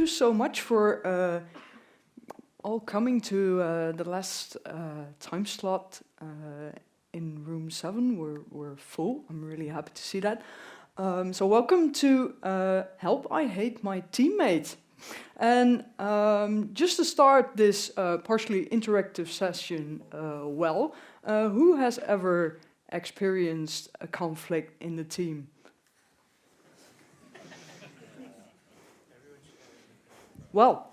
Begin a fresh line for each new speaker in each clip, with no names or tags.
so much for all coming to the last time slot in room 7. We're full. I'm really happy to see that. So welcome to Help, I Hate My Teammate. And just to start this partially interactive session who has ever experienced a conflict in the team? Well,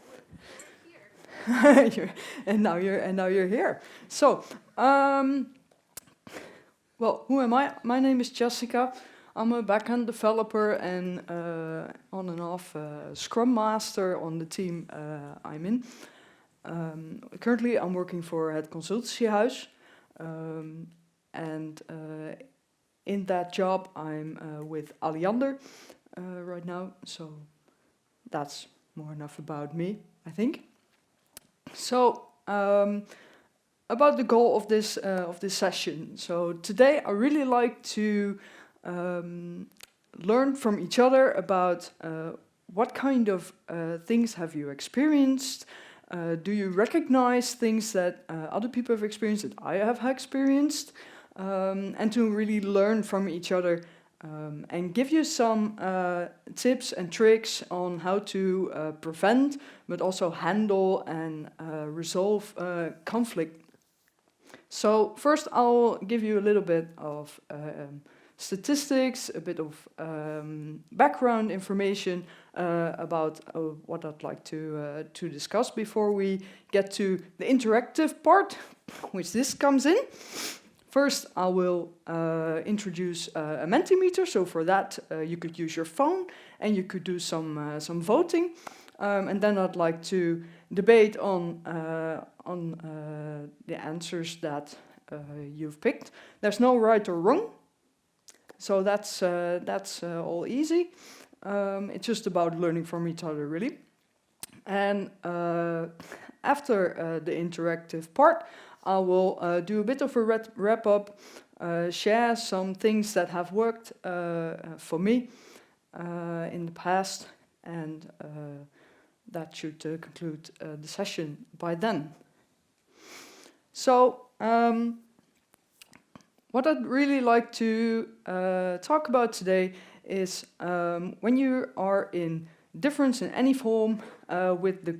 and now you're here. So, well, who am I? My name is Jessica. I'm a backend developer and on and off Scrum Master on the team I'm in. Currently, I'm working for het consultancyhuis, and in that job, I'm with Aliander right now. So that's more enough about me, I think. So, about the goal of this session. So today, I really like to learn from each other about what kind of things have you experienced. Do you recognize things that other people have experienced, that I have experienced, and to really learn from each other. And give you some tips and tricks on how to prevent, but also handle and resolve conflict. So first I'll give you a little bit of statistics, a bit of background information about what I'd like to discuss before we get to the interactive part, which this comes in. First, I will introduce a Mentimeter. So for that, you could use your phone and you could do some voting. And then I'd like to debate on the answers that you've picked. There's no right or wrong, so that's all easy. It's just about learning from each other, really. And after the interactive part, I will do a bit of a wrap-up, share some things that have worked for me in the past, and that should conclude the session by then. So, what I'd really like to talk about today is when you are in difference in any form with the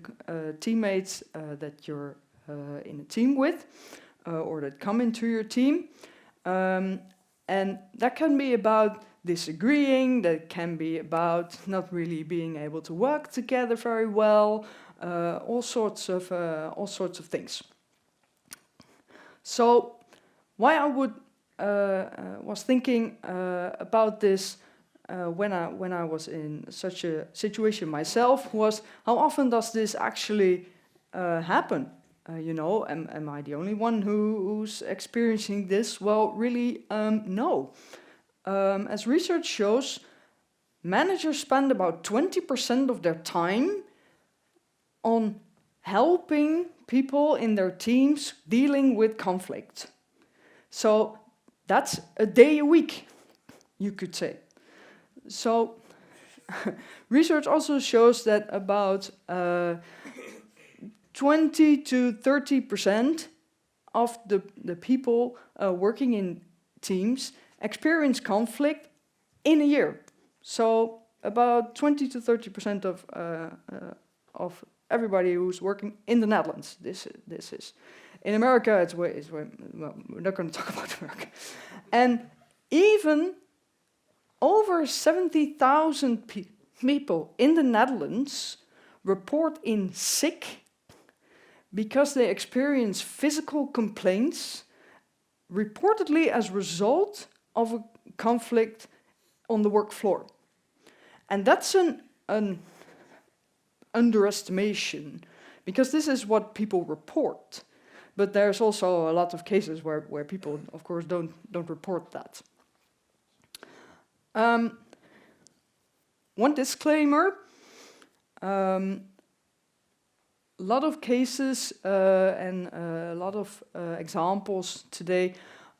teammates that you're in a team with, or that come into your team. And that can be about disagreeing, that can be about not really being able to work together very well, all sorts of things. So why I was thinking about this when I was in such a situation myself was, how often does this actually happen? Am I the only one who's experiencing this? Well, really, no. As research shows, managers spend about 20% of their time on helping people in their teams dealing with conflict. So that's a day a week, you could say. So research also shows that about 20 to 30% of the people working in teams experience conflict in a year. So about 20 to 30% of everybody who's working in the Netherlands. This is. In America, it's way well, we're not going to talk about America. And even over 70,000 people in the Netherlands report in sick because they experience physical complaints, reportedly as a result of a conflict on the work floor. And that's an underestimation, because this is what people report. But there's also a lot of cases where people, of course, don't report that. One disclaimer. A lot of cases and a lot of examples today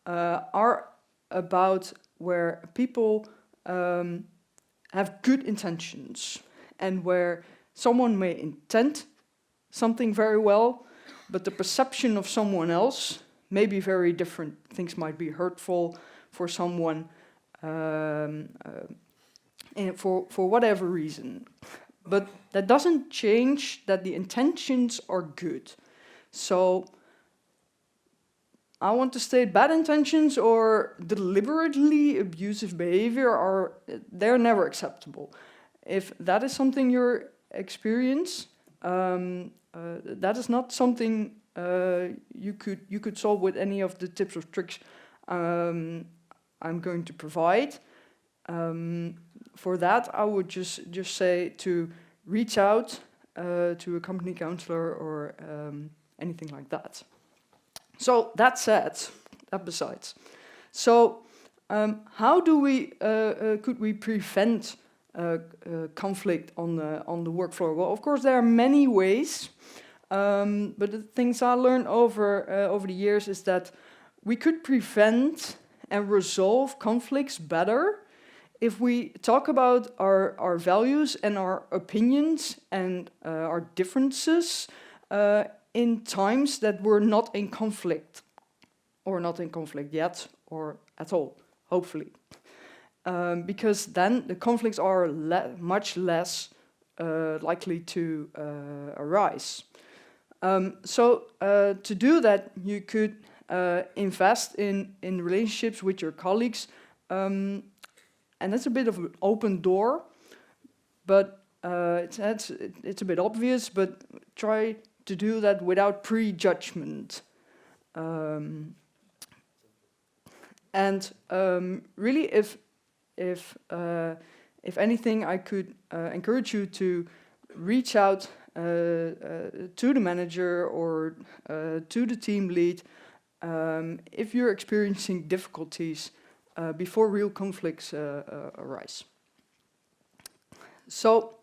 are about where people have good intentions and where someone may intend something very well, but the perception of someone else may be very different. Things might be hurtful for someone and for whatever reason. But that doesn't change that the intentions are good. So I want to state bad intentions or deliberately abusive behavior they're never acceptable. If that is something you experience, that is not something you could solve with any of the tips or tricks I'm going to provide. For that, I would just say to reach out to a company counselor or anything like that. So that said, that besides, so how do we could we prevent conflict on the work floor? Well, of course, there are many ways, but the things I learned over the years is that we could prevent and resolve conflicts better if we talk about our values and our opinions and our differences in times that we're not in conflict, or not in conflict yet, or at all, hopefully. Because then the conflicts are much less likely to arise. So to do that, you could invest in relationships with your colleagues, and that's a bit of an open door, but it's a bit obvious, but try to do that without prejudgment. And really, if anything, I could encourage you to reach out to the manager or to the team lead if you're experiencing difficulties before real conflicts arise. So,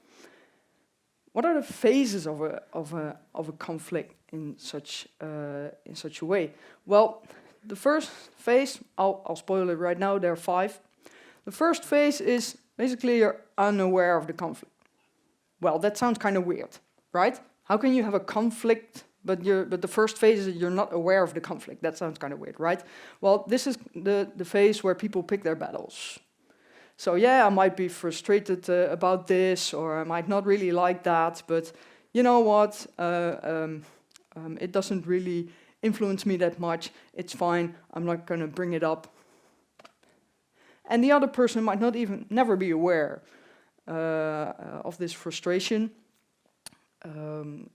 what are the phases of a conflict in such a way? Well, the first phase, I'll spoil it right now. There are 5. The first phase is basically you're unaware of the conflict. Well, that sounds kind of weird, right? How can you have a conflict, but the first phase is you're not aware of the conflict? That sounds kind of weird, right? Well, this is the phase where people pick their battles. So yeah, I might be frustrated about this, or I might not really like that, but you know what? It doesn't really influence me that much. It's fine. I'm not going to bring it up. And the other person might not even never be aware of this frustration, and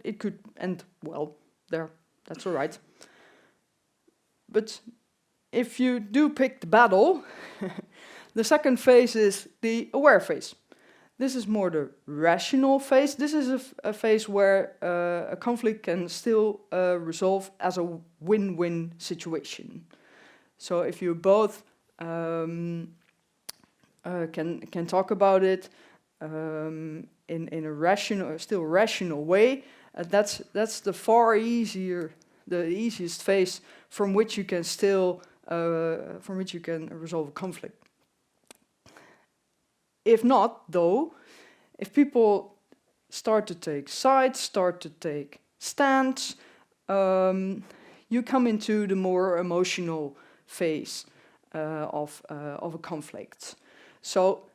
it could end well there. That's all right. But if you do pick the battle, the second phase is the aware phase. This is more the rational phase. This is a phase where a conflict can still resolve as a win-win situation. So if you both can talk about it in a rational, still rational way, that's the easiest phase from which you can resolve a conflict. If not, though, if people start to take sides, start to take stands, you come into the more emotional phase of a conflict. So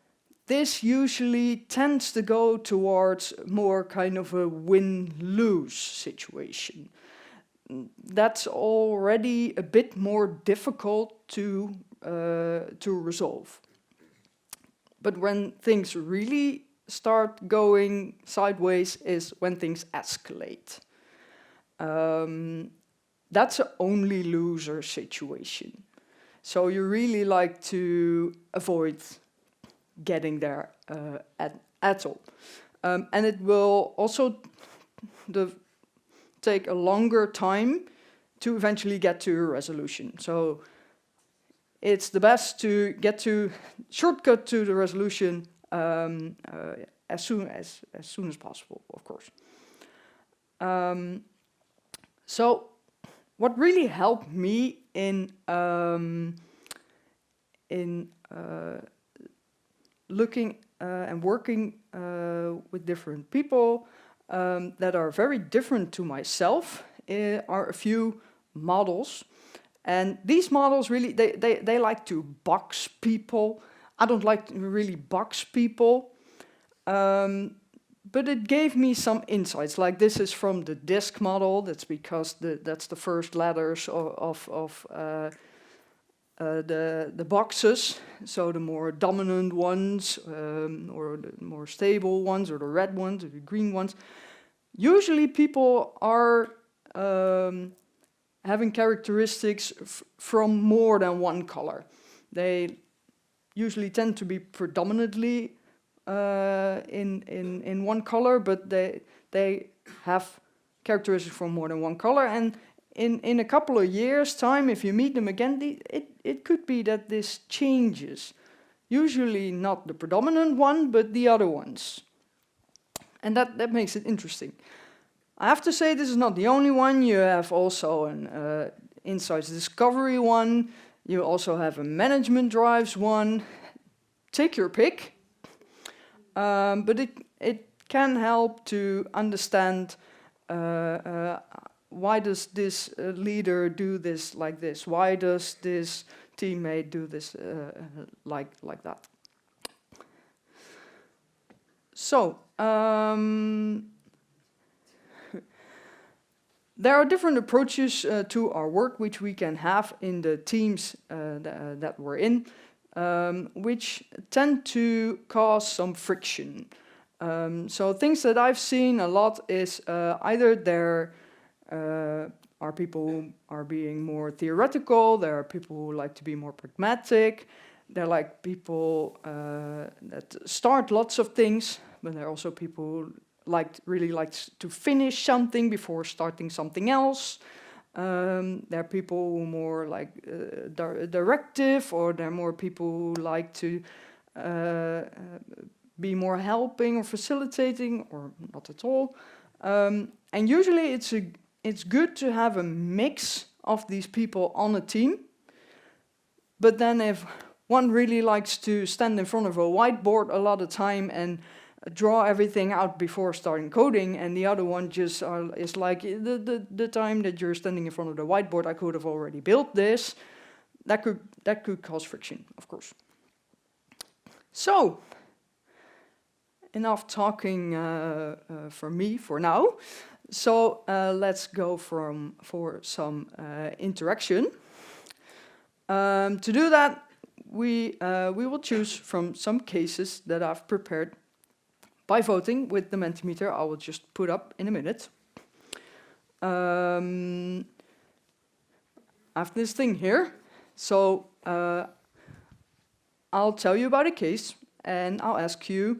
this usually tends to go towards more kind of a win-lose situation. That's already a bit more difficult to resolve. But when things really start going sideways is when things escalate. That's an only loser situation. So you really like to avoid getting there at all. And it will also take a longer time to eventually get to a resolution. So it's the best to get to shortcut to the resolution as soon as possible, of course. So what really helped me in looking and working with different people that are very different to myself are a few models. And these models really, they like to box people. I don't like to really box people. But it gave me some insights. Like this is from the DISC model. That's because that's the first letters of the boxes. So the more dominant ones, or the more stable ones, or the red ones, or the green ones. Usually people are having characteristics from more than one color. They usually tend to be predominantly in one color, but they have characteristics from more than one color. And in a couple of years' time, if you meet them again, it could be that this changes. Usually not the predominant one, but the other ones. And that makes it interesting. I have to say this is not the only one. You have also an insights discovery one. You also have a management drives one. Take your pick. But it can help to understand why does this leader do this like this? Why does this teammate do this like that? So, there are different approaches to our work which we can have in the teams that we're in, which tend to cause some friction. So things that I've seen a lot is either there are people who are being more theoretical, there are people who like to be more pragmatic, there are like people that start lots of things, but there are also people who really like to finish something before starting something else. There are people who are more like directive, or there are more people who like to be more helping or facilitating, or not at all. And usually it's good to have a mix of these people on a team. But then if one really likes to stand in front of a whiteboard a lot of time and draw everything out before starting coding, and the other one just is like, the time that you're standing in front of the whiteboard, I could have already built this. That could cause friction, of course. So, enough talking for me for now. So let's go for some interaction. To do that, we will choose from some cases that I've prepared by voting with the Mentimeter. I will just put up in a minute. I have this thing here. So I'll tell you about a case, and I'll ask you,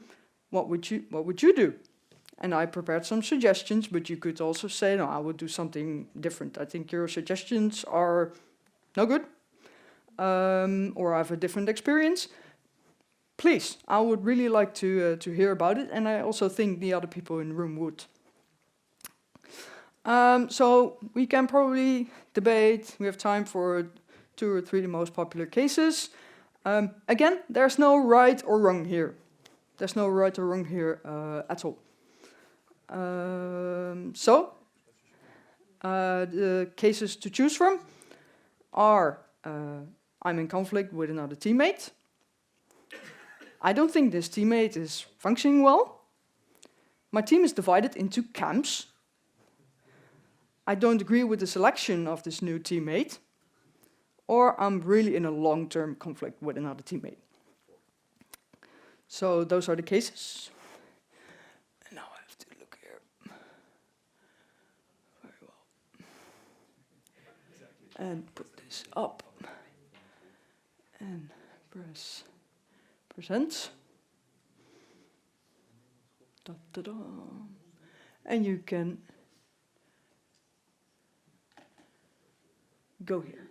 what would you do? And I prepared some suggestions, but you could also say, no, I would do something different. I think your suggestions are no good, or I have a different experience. Please, I would really like to hear about it, and I also think the other people in the room would. So we can probably debate. We have time for 2 or 3 of the most popular cases. Again, there's no right or wrong here. There's no right or wrong here at all. The cases to choose from are I'm in conflict with another teammate. I don't think this teammate is functioning well. My team is divided into camps. I don't agree with the selection of this new teammate. Or I'm really in a long-term conflict with another teammate. So those are the cases. And now I have to look here. Very well. And put this up. And press present. Da, da, da. And you can go here.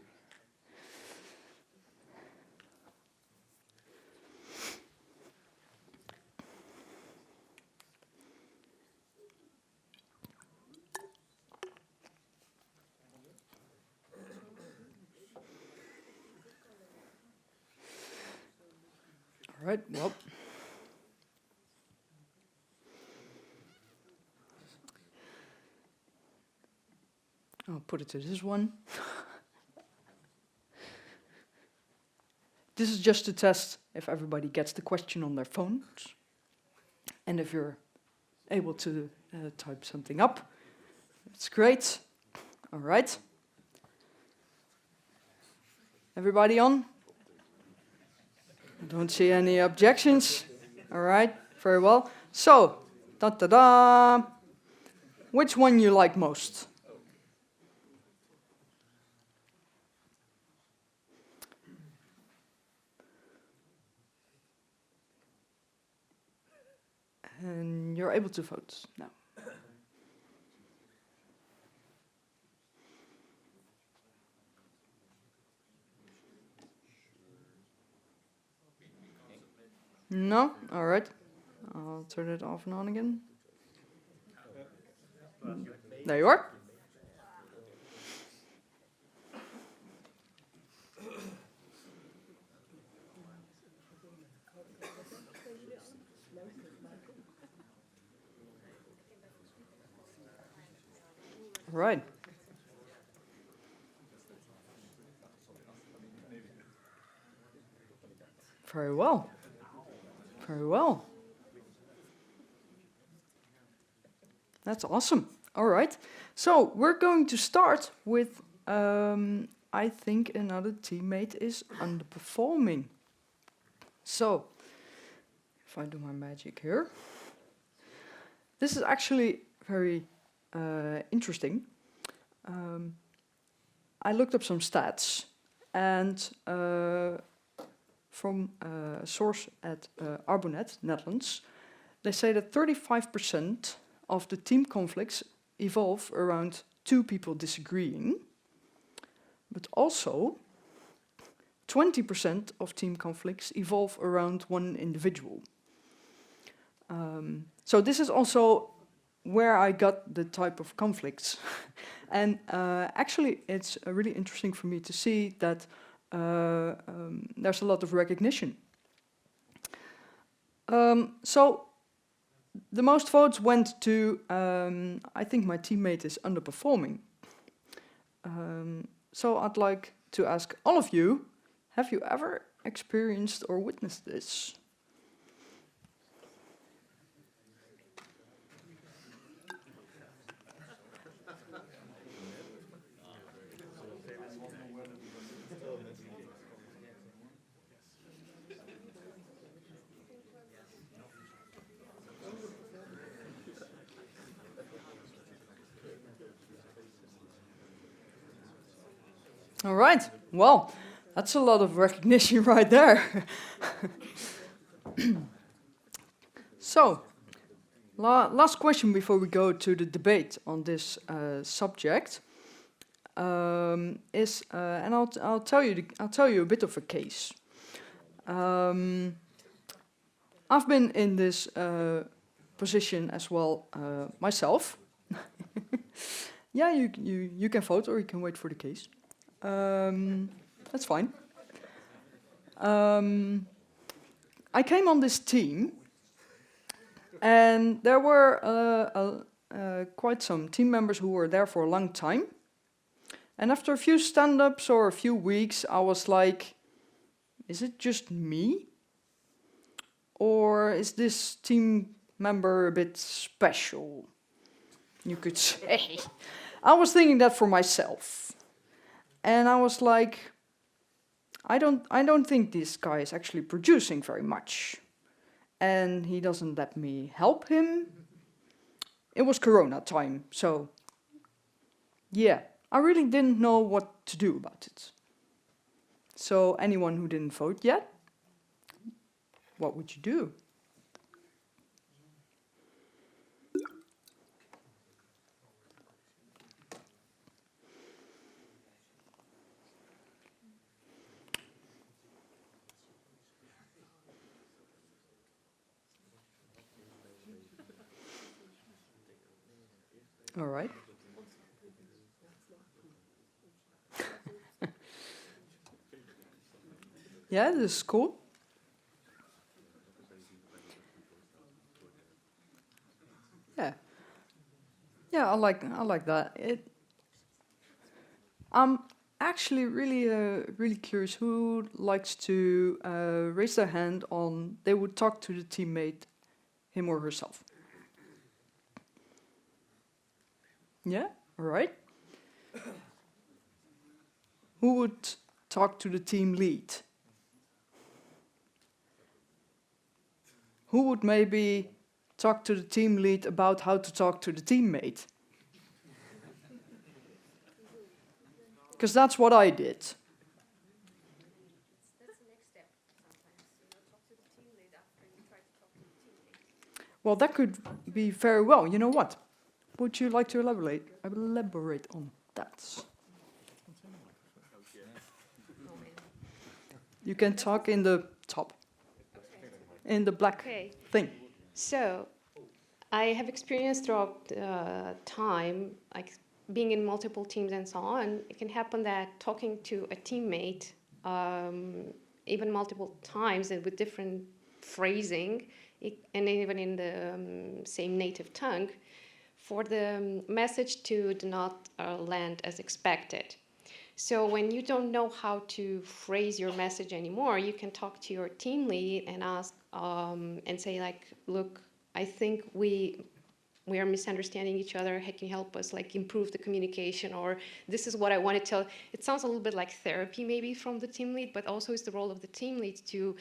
All right, well, put it to this one. This is just to test if everybody gets the question on their phones and if you're able to type something up. That's great. All right. Everybody on? I don't see any objections. All right, very well. So, da-da-da. Which one you like most? And you're able to vote now. No? All right. I'll turn it off and on again. There you are. All right. Very well. Very well. That's awesome. All right. So we're going to start with, I think another teammate is underperforming. So, if I do my magic here. This is actually very interesting. I looked up some stats, and from a source at Arbonet, Netherlands, they say that 35% of the team conflicts evolve around two people disagreeing, but also 20% of team conflicts evolve around one individual. So this is also where I got the type of conflicts. And actually, it's really interesting for me to see that there's a lot of recognition. So the most votes went to, I think my teammate is underperforming. So I'd like to ask all of you, have you ever experienced or witnessed this? All right, well, that's a lot of recognition right there. So, last question before we go to the debate on this subject is, and I'll tell you a bit of a case. I've been in this position as well myself. Yeah, you can vote or you can wait for the case. That's fine. I came on this team, and there were quite some team members who were there for a long time. And after a few stand-ups or a few weeks, I was like, is it just me? Or is this team member a bit special? You could say. I was thinking that for myself. And I was like, I don't think this guy is actually producing very much. And he doesn't let me help him. It was Corona time, so yeah, I really didn't know what to do about it. So anyone who didn't vote yet, what would you do? All right. Yeah, this is cool. Yeah. Yeah, I like that. I'm actually really curious who likes to raise their hand on they would talk to the teammate, him or herself. Yeah, all right. Who would talk to the team lead? Who would maybe talk to the team lead about how to talk to the teammate? Because that's what I did.
That's the next step sometimes. Talk to the team lead after you try to talk to the teammate.
Well, that could be very well. You know what? Would you like to elaborate on that? You can talk in the top, in the black thing.
So, I have experienced throughout time, like being in multiple teams and so on, it can happen that talking to a teammate, even multiple times and with different phrasing, and even in the same native tongue, for the message to do not land as expected. So when you don't know how to phrase your message anymore, you can talk to your team lead and ask and say like, look, I think we are misunderstanding each other. Can you help us like improve the communication? Or this is what I want to tell. It sounds a little bit like therapy maybe from the team lead, but also it's the role of the team lead to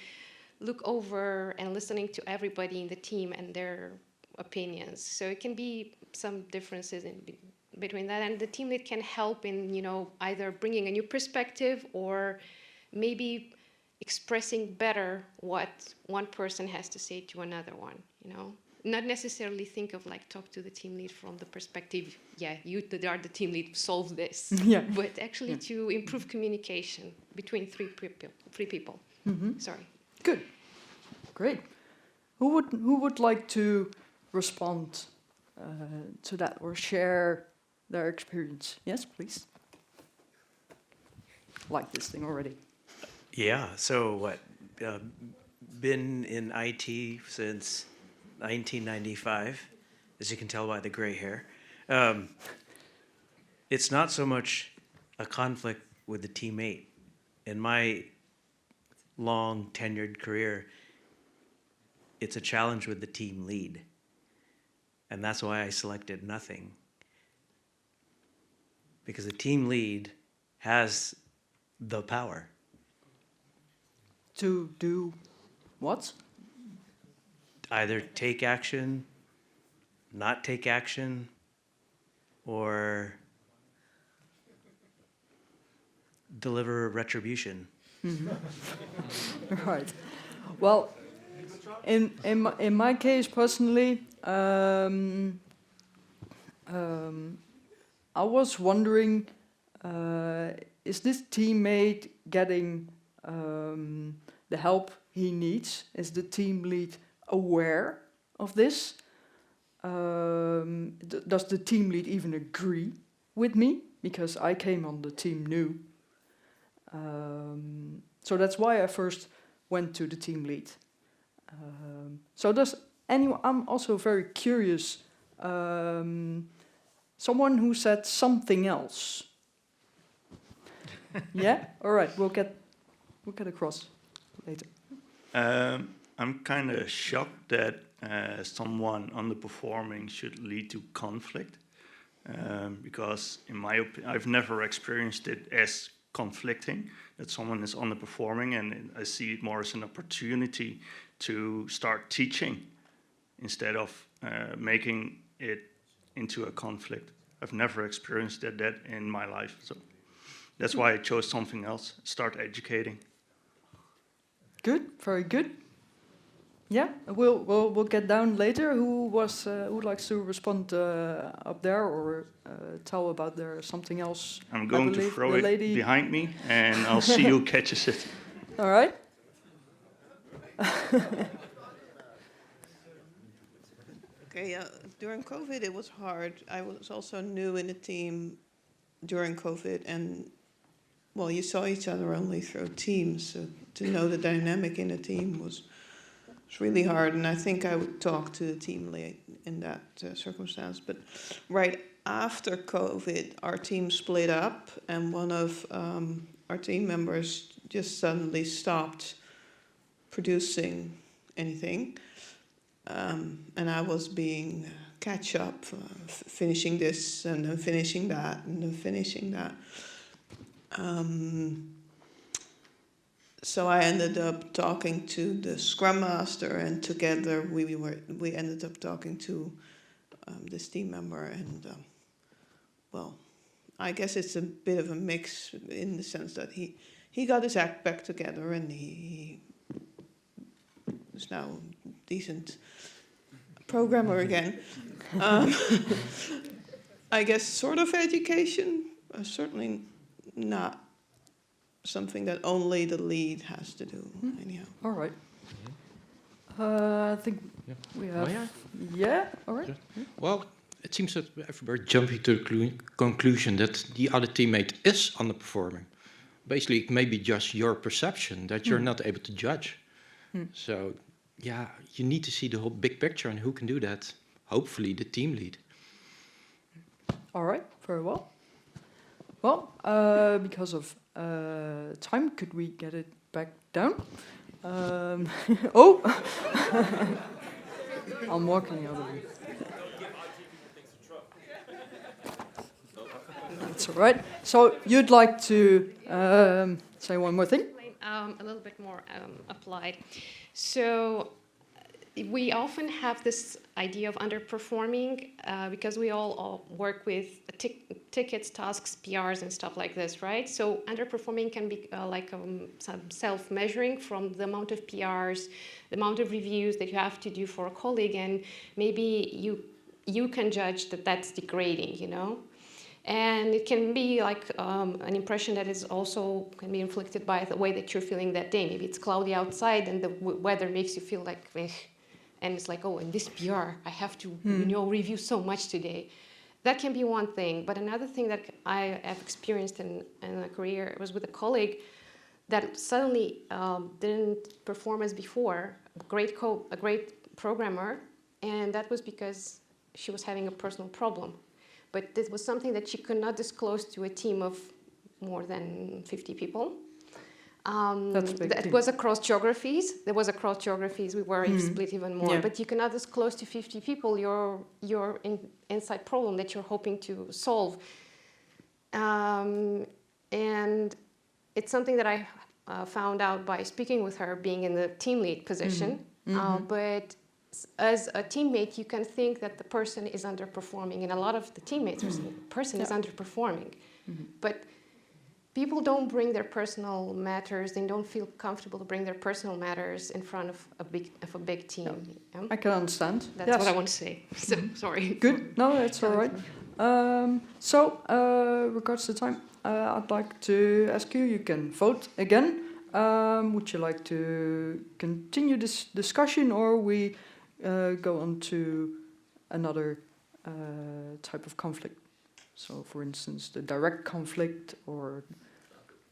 look over and listening to everybody in the team and their opinions. So it can be some differences in between that, and the team lead can help in, you know, either bringing a new perspective or maybe expressing better what one person has to say to another one, you know. Not necessarily think of like talk to the team lead from the perspective, yeah, you are the team lead, solve this.
Yeah.
But actually to improve communication between three people.
Mm-hmm.
Sorry.
Good. Great. Who would like to respond to that or share their experience? Yes, please. Like this thing already.
Yeah, so what? Been in IT since 1995, as you can tell by the gray hair. It's not so much a conflict with the teammate. In my long tenured career, it's a challenge with the team lead. And that's why I selected nothing. Because the team lead has the power.
To do what?
Either take action, not take action, or deliver retribution.
Mm-hmm. Right. Well, in my case personally, I was wondering, is this teammate getting the help he needs? Is the team lead aware of this? Does the team lead even agree with me? Because I came on the team new. So that's why I first went to the team lead. So does anyone, I'm also very curious, someone who said something else. Yeah? All right, we'll get across later.
I'm kind of shocked that someone underperforming should lead to conflict, because in my opinion, I've never experienced it as conflicting, that someone is underperforming, and I see it more as an opportunity to start teaching instead of making it into a conflict. I've never experienced that in my life, so that's why I chose something else, start educating.
Good, very good. Yeah, we'll get down later. Who likes to respond up there or tell about there something else?
I'm going to throw it behind me, and I'll see who catches it.
All right.
Okay, during COVID it was hard. I was also new in the team during COVID, and well, you saw each other only through Teams, so to know the dynamic in the team was really hard, and I think I would talk to the team lead in that circumstance. But right after COVID, our team split up, and one of our team members just suddenly stopped producing anything. And I was being catch up, finishing this and then finishing that and then finishing that. So I ended up talking to the Scrum Master, and together we ended up talking to this team member, and well, I guess it's a bit of a mix in the sense that he got his act back together, and he is now a decent programmer again. I guess sort of education, certainly not something that only the lead has to do, anyhow.
All right. I think we have...
Oh, yeah?
Yeah, all right.
Well, it seems that everybody jumping to the conclusion that the other teammate is underperforming. Basically, it may be just your perception that you're not able to judge. So, yeah, you need to see the whole big picture, and who can do that? Hopefully, the team lead.
All right, very well. Well, because of time, could we get it back down? Oh! I'm walking out of it. That's all right. So you'd like to say one more thing?
A little bit more applied. So we often have this idea of underperforming because we all work with tickets, tasks, PRs, and stuff like this, right? So underperforming can be like some self-measuring from the amount of PRs, the amount of reviews that you have to do for a colleague, and maybe you can judge that that's degrading, you know? And it can be like an impression that is also can be inflicted by the way that you're feeling that day. Maybe it's cloudy outside and the weather makes you feel like, and it's like, oh, in this PR, I have to, review so much today. That can be one thing. But another thing that I have experienced in a career was with a colleague that suddenly didn't perform as before, a great programmer, and that was because she was having a personal problem. But this was something that she could not disclose to a team of more than 50 people.
That's a big
that
team.
was across geographies. There was across geographies. We were split even more.
Yeah.
But you cannot disclose to 50 people your inside problem that you're hoping to solve. And it's something that I found out by speaking with her, being in the team lead position. But as a teammate, you can think that the person is underperforming, and a lot of the teammates are saying the person is underperforming. But people don't bring their personal matters. They don't feel comfortable to bring their personal matters in front of a big team. Yeah.
I can understand.
That's
Yes.
what I want to say. So, sorry.
Good. No, that's all right. Regards to time, I'd like to ask you. You can vote again. Would you like to continue this discussion, or we go on to another type of conflict? So, for instance, the direct conflict or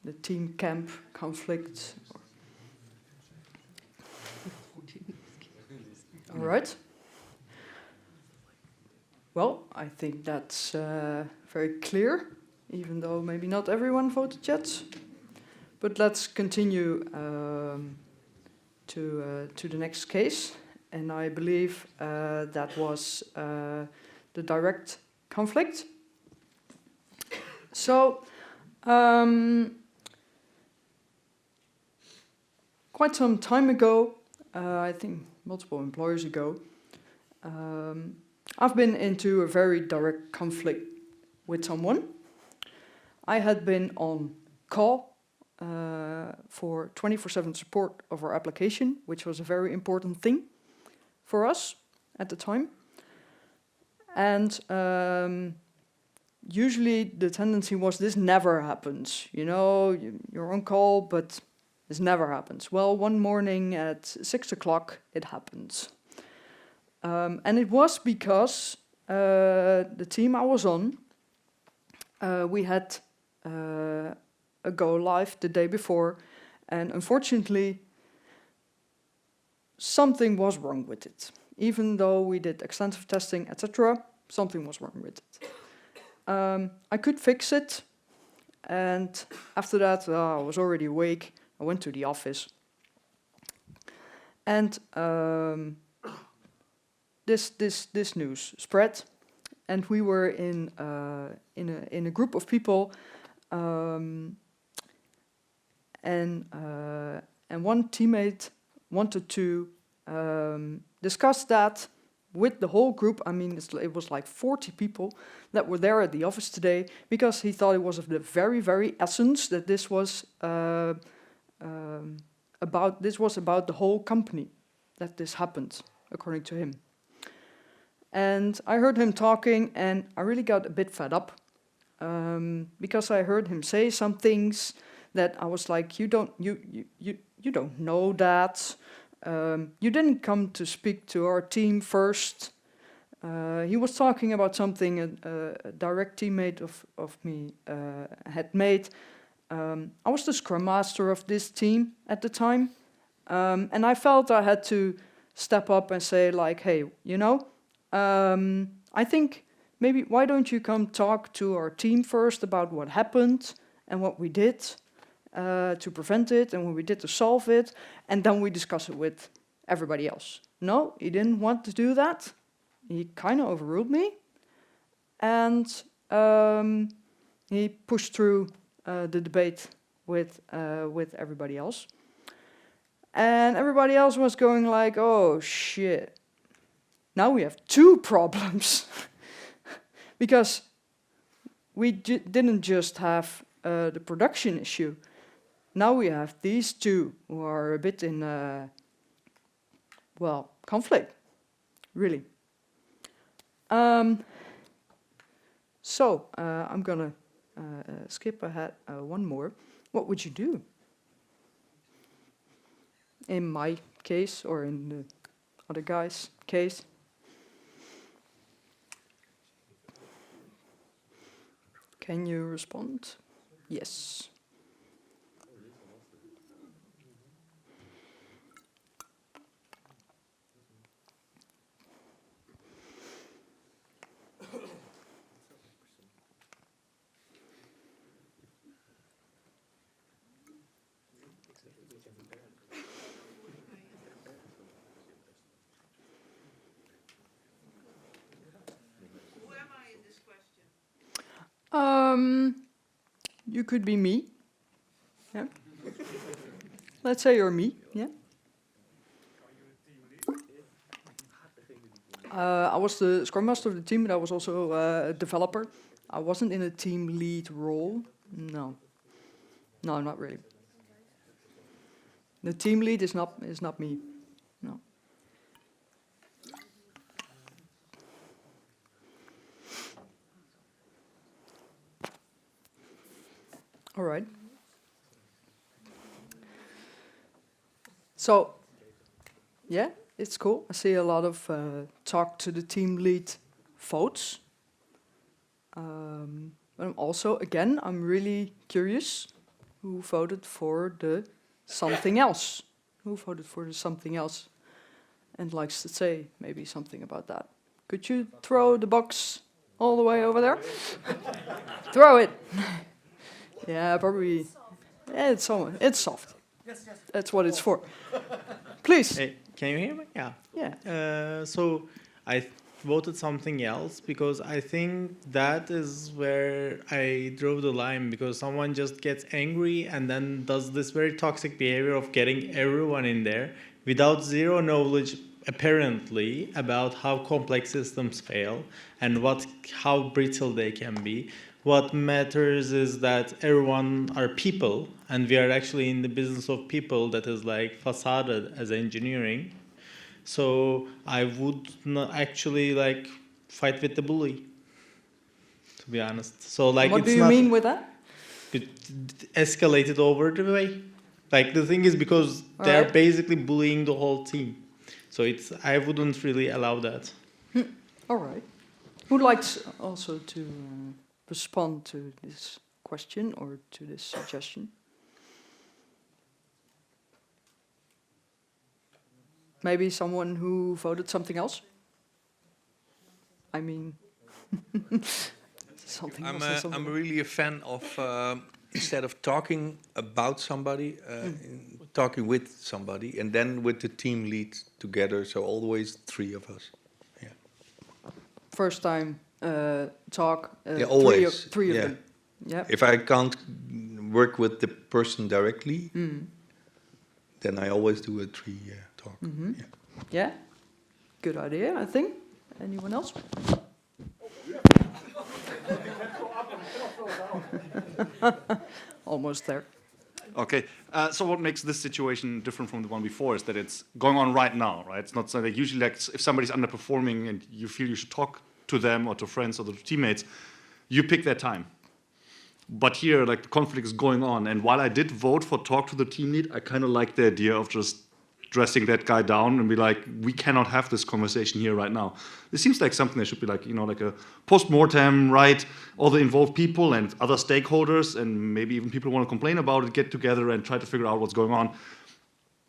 the team camp conflict. All right. Well, I think that's very clear, even though maybe not everyone voted yet. But let's continue to the next case. And I believe that was the direct conflict. So, quite some time ago, I think multiple employers ago, I've been into a very direct conflict with someone. I had been on call for 24/7 support of our application, which was a very important thing for us at the time. And usually the tendency was this never happens. You know, you're on call, but this never happens. Well, one morning at 6 o'clock, it happens. And it was because the team I was on, we had a go live the day before, and unfortunately, something was wrong with it. Even though we did extensive testing, etc., something was wrong with it. I could fix it. And after that, I was already awake. I went to the office. And this news spread. And we were in a group of people. And one teammate wanted to discuss that with the whole group. I mean, it was like 40 people that were there at the office today, because he thought it was of the very, very essence that this was about the whole company, that this happened, according to him. And I heard him talking, and I really got a bit fed up, because I heard him say some things that I was like, you don't know that. You didn't come to speak to our team first. He was talking about something a direct teammate of me had made. I was the scrum master of this team at the time, and I felt I had to step up and say, like, hey, I think maybe why don't you come talk to our team first about what happened and what we did to prevent it and what we did to solve it, and then we discuss it with everybody else. No, he didn't want to do that. He kind of overruled me, and he pushed through the debate with everybody else. And everybody else was going like, oh shit, now we have two problems. Because we didn't just have the production issue. Now we have these two who are a bit in, conflict, really. So I'm gonna skip ahead one more. What would you do? In my case, or in the other guy's case? Can you respond? Yes. You could be me. Yeah. Let's say you're me. Yeah. I was the scrum master of the team, but I was also a developer. I wasn't in a team lead role. No, not really. The team lead is not me. No. All right. So, yeah, it's cool. I see a lot of talk to the team lead votes. But I'm also, again, I'm really curious who voted for the something else. Who voted for the something else and likes to say maybe something about that. Could you throw the box all the way over there? Throw it. Yeah, probably. Yeah, it's soft. Yes. That's what it's for. Please.
Hey, can you hear me? Yeah.
Yeah.
So I voted something else because I think that is where I drove the line, because someone just gets angry and then does this very toxic behavior of getting everyone in there without zero knowledge apparently about how complex systems fail and how brittle they can be. What matters is that everyone are people, and we are actually in the business of people that is like facaded as engineering. So I would not actually like fight with the bully, to be honest. So like,
what do you mean with that?
It escalated over the way. Like the thing is, because they're basically bullying the whole team. So I wouldn't really allow that.
All right. Who'd like also to respond to this question or to this suggestion? Maybe someone who voted something else? I mean, something
I'm,
else. and
I'm
something
really a fan of instead of talking about somebody, talking with somebody, and then with the team lead together. So always three of us. Yeah.
first time talk.
Yeah, always.
Three of
Yeah.
them. Yeah.
If I can't work with the person directly, then I always do a three talk.
Mm-hmm.
Yeah.
Yeah. Good idea, I think. Anyone else? Almost there.
Okay, so what makes this situation different from the one before is that it's going on right now, right? It's not so like usually like if somebody's underperforming and you feel you should talk to them or to friends or to teammates, you pick that time. But here, like the conflict is going on, and while I did vote for talk to the team lead, I kind of like the idea of just dressing that guy down and be like, we cannot have this conversation here right now. This seems like something that should be like, you know, like a post-mortem, right? All the involved people and other stakeholders and maybe even people who want to complain about it, get together and try to figure out what's going on.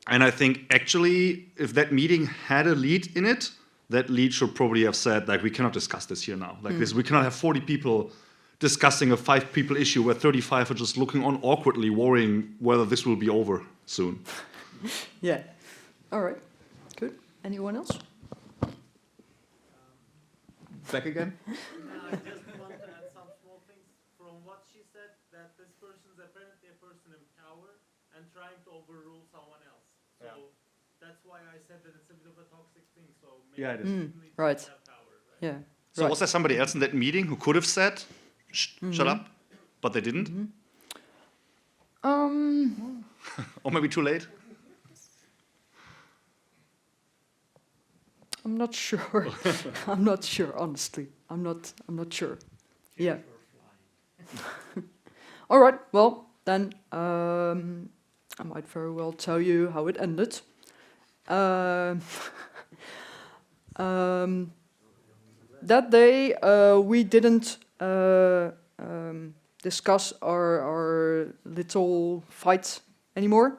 And I think actually, if that meeting had a lead in it, that lead should probably have said, like, we cannot discuss this here now. Like this, we cannot have 40 people discussing a 5-people issue where 35 are just looking on awkwardly, worrying whether this will be over soon.
Yeah. All right. Good. Anyone else?
Back again?
I just want to add some small things from what she said, that this person is apparently a person in power and trying to overrule someone else. So that's why I said that it's a bit of a toxic thing. So maybe
Yeah, it is.
the team leads
Right.
don't have power, right?
Yeah.
So
right.
was there somebody else in that meeting who could have said, shut up, but they didn't? Or maybe too late?
I'm not sure. I'm not sure, honestly. I'm not sure. Yeah. All right. Well, then I might very well tell you how it ended. That day we didn't discuss our little fight anymore.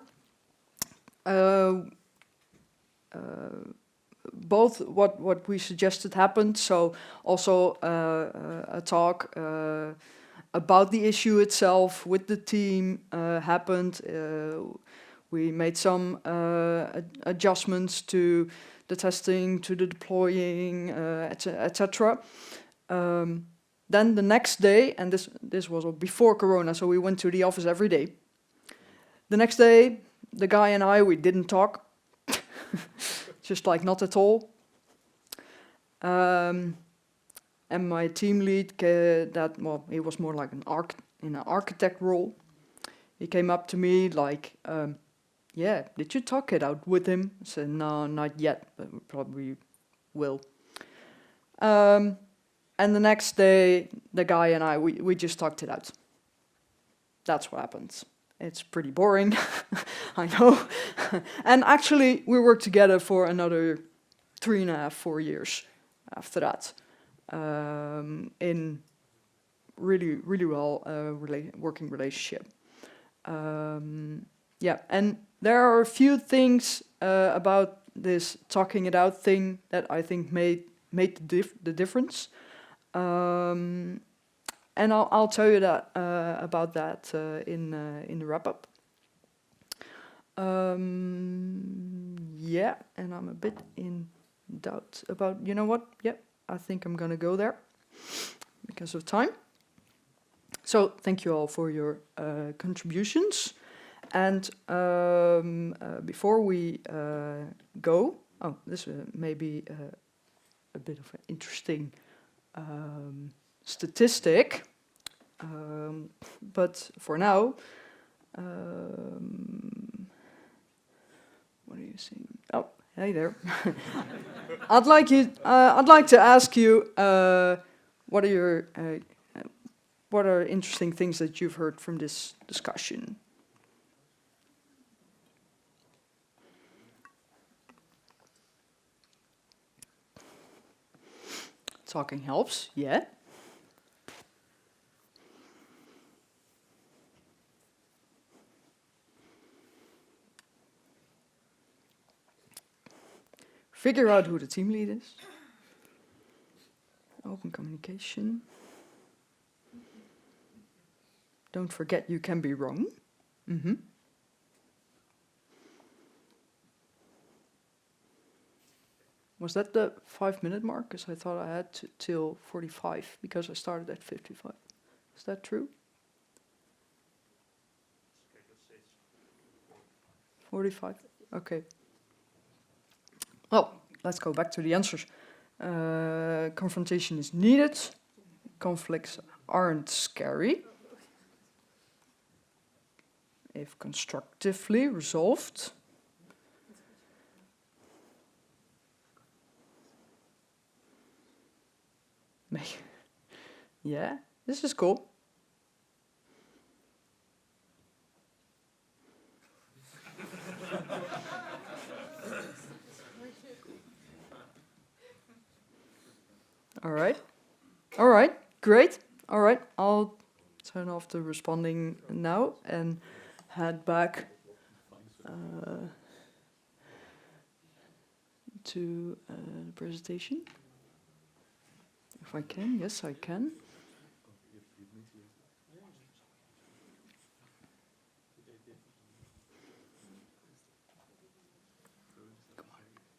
Both what we suggested happened, so also a talk about the issue itself with the team happened. We made some adjustments to the testing, to the deploying, etc. Then the next day, and this was before Corona, so we went to the office every day. The next day, the guy and we didn't talk. Just like not at all. And my team lead, he was more like in an architect role. He came up to me like, yeah, did you talk it out with him? I said, no, not yet, but we probably will. And the next day, the guy and we just talked it out. That's what happens. It's pretty boring, I know. And actually, we worked together for another 3.5, 4 years after that. In really, really well working relationship. Yeah, and there are a few things about this talking it out thing that I think made the difference. And I'll tell you that about that in the wrap up. Yeah, and I'm a bit in doubt about. You know what? Yeah, I think I'm gonna go there because of time. So thank you all for your contributions. And before we go, this may be a bit of an interesting. Statistic, but for now, what are you saying? Oh, hey there. I'd like to ask you, what are interesting things that you've heard from this discussion? Talking helps, yeah. Figure out who the team lead is. Open communication. don't forget you can be wrong. Mm-hmm. Was that the 5-minute mark? Because I thought I had till 45 because I started at 55. Is that true? 45? Okay. Well, let's go back to the answers. Confrontation is needed. Conflicts aren't scary if constructively resolved. Yeah, this is cool. All right. All right. Great. All right. I'll turn off the responding now and head back to the presentation. If I can. Yes, I can.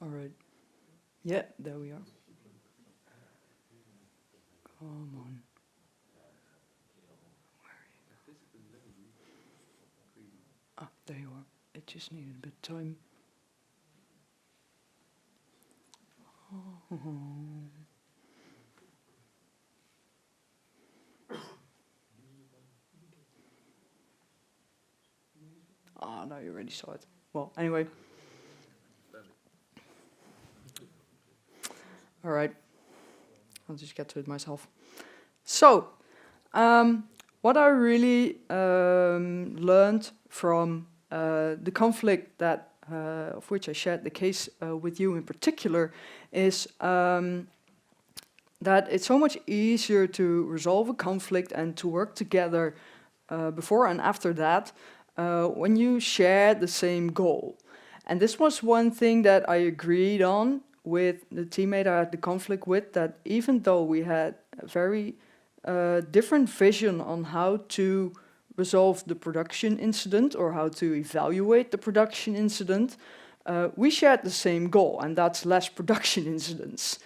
All right. Yeah, there we are. Come on. Ah, there you are. It just needed a bit of time. Ah, no, you already saw it. Well, anyway. All right. I'll just get to it myself. So, what I really learned from the conflict that of which I shared the case with you in particular is that it's so much easier to resolve a conflict and to work together before and after that when you share the same goal. And this was one thing that I agreed on with the teammate I had the conflict with, that even though we had a very different vision on how to resolve the production incident or how to evaluate the production incident, we shared the same goal, and that's less production incidents.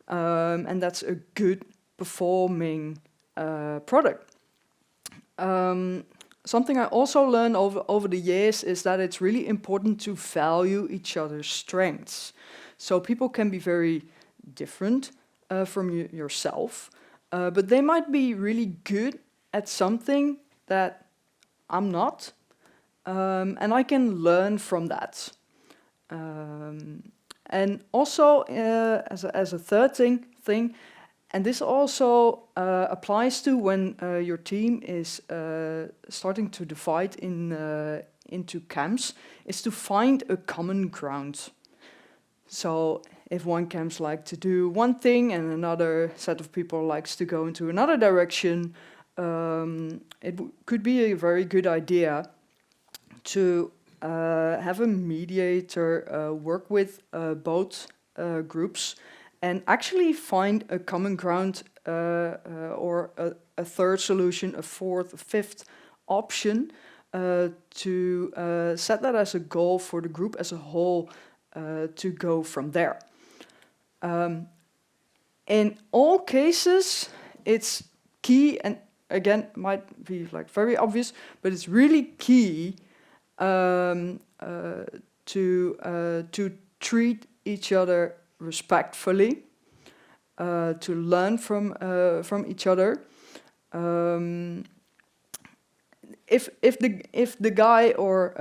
And that's a good performing product. Something I also learned over the years is that it's really important to value each other's strengths. So people can be very different from yourself, but they might be really good at something that I'm not, and I can learn from that. And also, as a third thing, and this also applies to when your team is starting to divide into camps, is to find a common ground. So if one camps like to do one thing and another set of people likes to go into another direction, it could be a very good idea to have a mediator work with both groups and actually find a common ground or a third solution, a fourth, a fifth option to set that as a goal for the group as a whole to go from there. In all cases, it's key, and again, might be like very obvious, but it's really key to treat each other respectfully, to learn from each other. If the guy or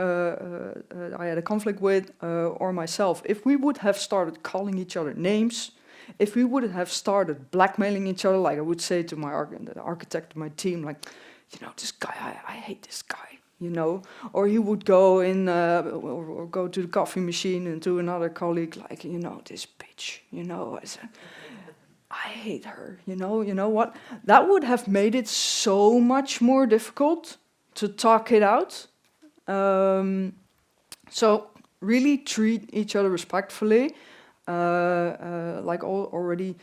I had a conflict with or myself, if we would have started calling each other names, if we would have started blackmailing each other, like I would say to my the architect of my team, like, you know, this guy, I hate this guy, you know, or he would go in or go to the coffee machine and to another colleague, like, you know, this bitch, you know, I hate her, you know what? That would have made it so much more difficult to talk it out. So really treat each other respectfully, like already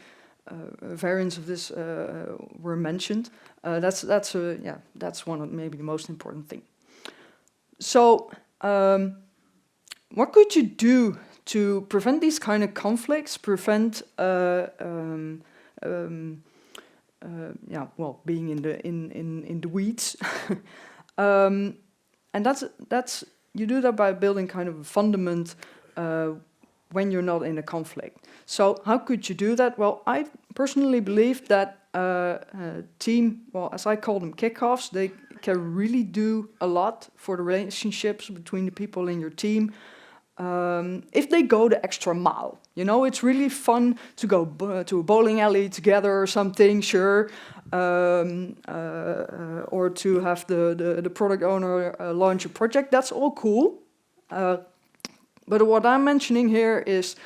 variants of this were mentioned. That's one of maybe the most important thing. So, what could you do to prevent these kind of conflicts? Prevent, being in the weeds, and that's you do that by building kind of a fundament when you're not in a conflict. So how could you do that? Well, I personally believe that team, as I call them, kickoffs, they can really do a lot for the relationships between the people in your team. If they go the extra mile, it's really fun to go to a bowling alley together or something, sure, or to have the product owner launch a project. That's all cool. But what I'm mentioning here is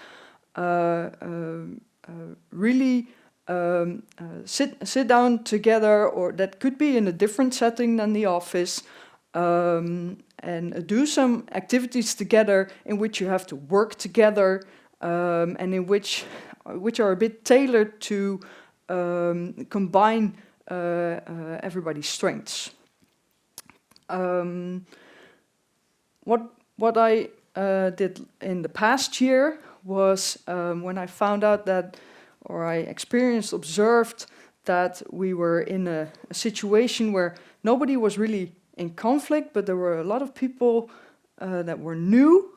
really sit down together, or that could be in a different setting than the office, and do some activities together in which you have to work together, and in which are a bit tailored to combine everybody's strengths. What I did in the past year was when I found out that, or I observed that we were in a situation where nobody was really in conflict, but there were a lot of people that were new,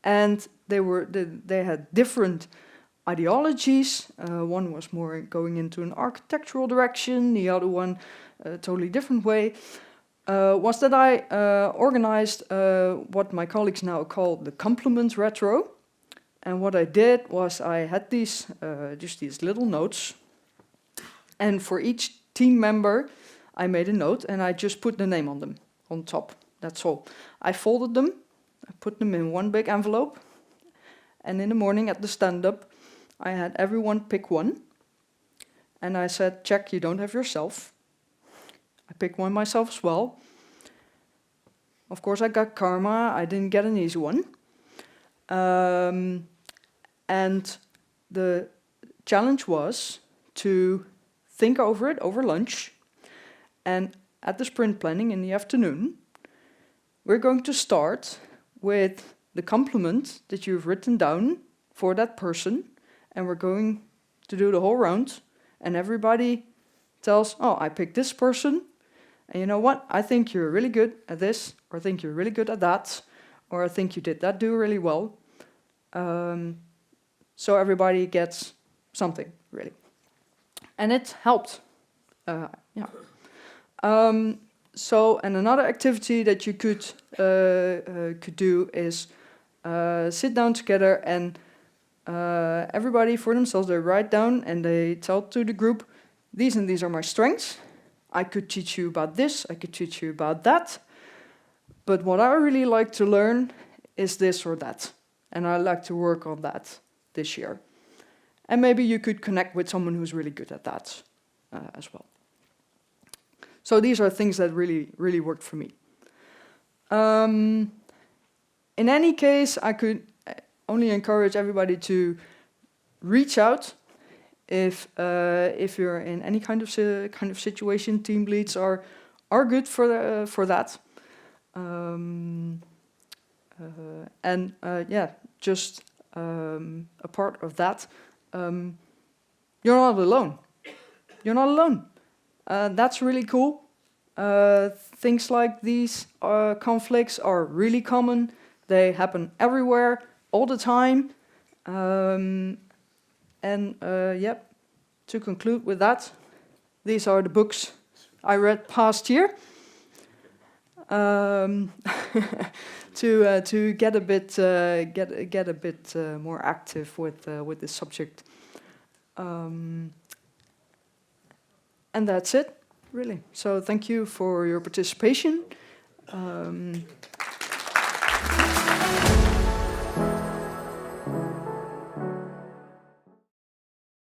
and they had different ideologies. One was more going into an architectural direction, the other one a totally different way. Was that I organized what my colleagues now call the compliment retro. And what I did was I had these little notes, and for each team member I made a note and I just put the name on them, on top, that's all. I folded them, I put them in one big envelope, and in the morning at the stand-up I had everyone pick one, and I said, check, you don't have yourself. I picked one myself as well. Of course I got karma, I didn't get an easy one. And the challenge was to think over it over lunch, and at the sprint planning in the afternoon, we're going to start with the compliment that you've written down for that person, and we're going to do the whole round, and everybody tells, oh, I picked this person, and you know what, I think you're really good at this, or I think you're really good at that, or I think you did that do really well. So everybody gets something, really. And it helped. And another activity that you could do is sit down together, and everybody for themselves, they write down and they tell to the group, these and these are my strengths. I could teach you about this, I could teach you about that. But what I really like to learn is this or that. And I like to work on that this year. And maybe you could connect with someone who's really good at that as well. So these are things that really, really worked for me. In any case, I could only encourage everybody to reach out if you're in any kind of situation. Team leads are good for that. Just a part of that. You're not alone. You're not alone. That's really cool. Things like these conflicts are really common. They happen everywhere, all the time. To conclude with that, these are the books I read past year. To get a bit more active with this subject, and that's it, really. So thank you for your participation.